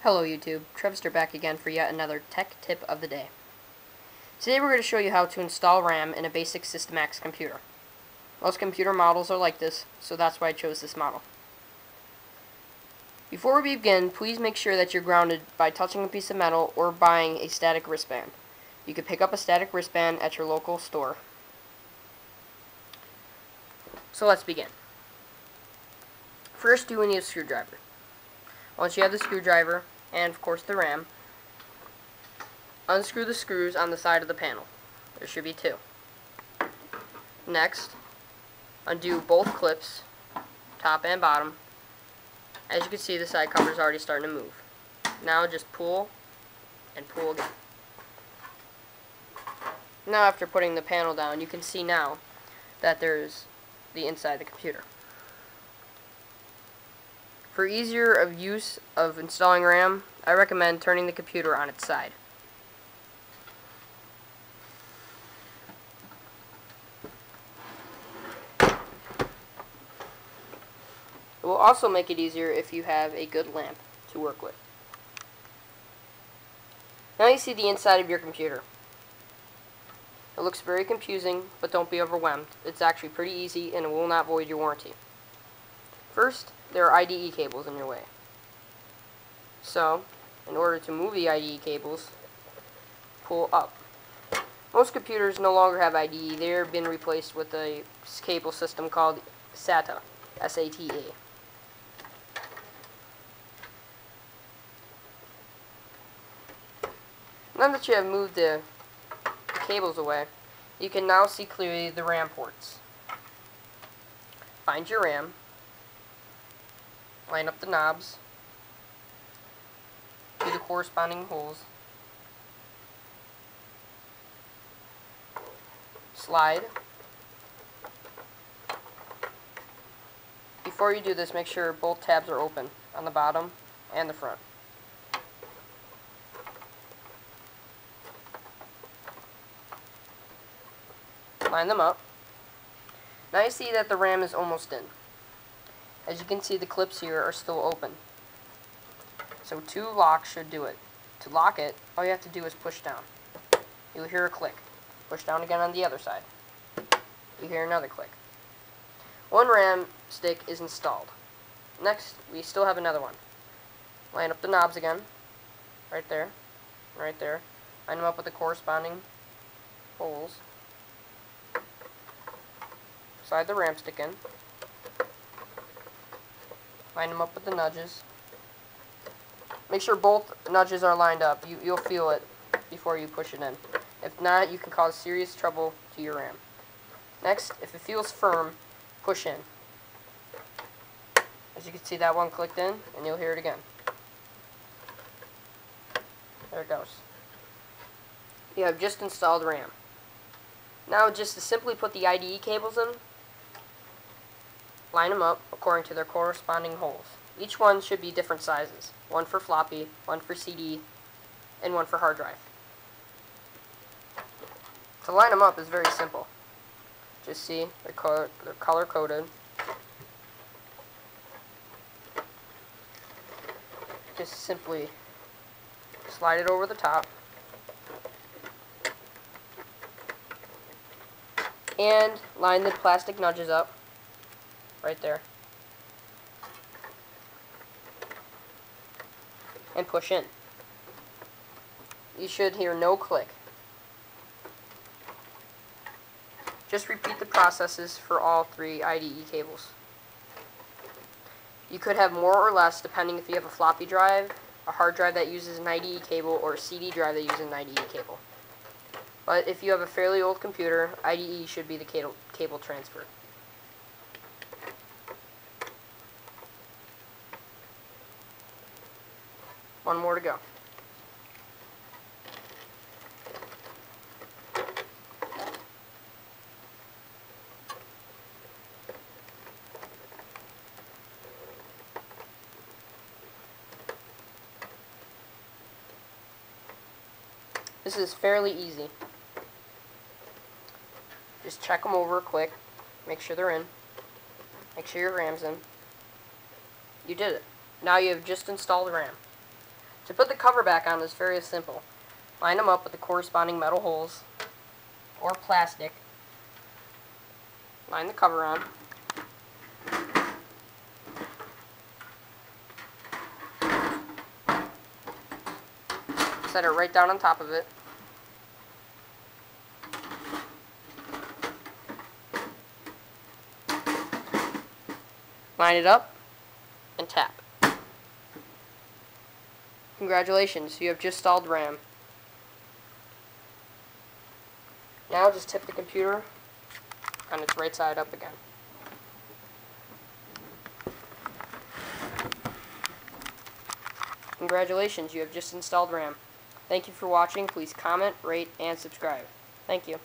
Hello YouTube, TrvStr's back again for yet another tech tip of the day. Today we're going to show you how to install RAM in a basic System X computer. Most computer models are like this, so that's why I chose this model. Before we begin, please make sure that you're grounded by touching a piece of metal or buying a static wristband. You can pick up a static wristband at your local store. So let's begin. First, you will need a screwdriver. Once you have the screwdriver, and of course the RAM, unscrew the screws on the side of the panel. There should be two. Next, undo both clips, top and bottom. As you can see, the side cover is already starting to move. Now just pull and pull again. Now after putting the panel down, you can see now that there's the inside of the computer. For easier of use of installing RAM, I recommend turning the computer on its side. It will also make it easier if you have a good lamp to work with. Now you see the inside of your computer. It looks very confusing, but don't be overwhelmed. It's actually pretty easy and it will not void your warranty. First, there are IDE cables in your way. So, in order to move the IDE cables, pull up. Most computers no longer have IDE. They've been replaced with a cable system called SATA, S-A-T-A. Now that you have moved the cables away, you can now see clearly the RAM ports. Find your RAM. Line up the knobs to the corresponding holes. Slide. Before you do this, make sure both tabs are open on the bottom and the front. Line them up. Now you see that the RAM is almost in. As you can see, the clips here are still open. So 2 locks should do it. To lock it, all you have to do is push down. You'll hear a click. Push down again on the other side. You hear another click. One RAM stick is installed. Next, we still have another one. Line up the knobs again. Right there. Right there. Line them up with the corresponding holes. Slide the RAM stick in. Line them up with the nudges. Make sure both nudges are lined up. You'll feel it before you push it in. If not, you can cause serious trouble to your RAM. Next, if it feels firm, push in. As you can see, that one clicked in, and you'll hear it again. There it goes. You have just installed RAM. Now, just to simply put the IDE cables in, line them up according to their corresponding holes. Each one should be different sizes. One for floppy, one for CD, and one for hard drive. To line them up is very simple. Just see, they're color-coded. Just simply slide it over the top. And line the plastic nudges up. Right there. And push in. You should hear no click. Just repeat the processes for all 3 IDE cables. You could have more or less depending if you have a floppy drive, a hard drive that uses an IDE cable, or a CD drive that uses an IDE cable. But if you have a fairly old computer, IDE should be the cable transfer. One more to go. This is fairly easy. Just check them over quick. Make sure they're in. Make sure your RAM's in. You did it. Now you have just installed RAM. To put the cover back on is very simple. Line them up with the corresponding metal holes or plastic. Line the cover on. Set it right down on top of it. Line it up and tap. Congratulations, you have just installed RAM. Now just tip the computer on its right side up again. Congratulations, you have just installed RAM. Thank you for watching. Please comment, rate, and subscribe. Thank you.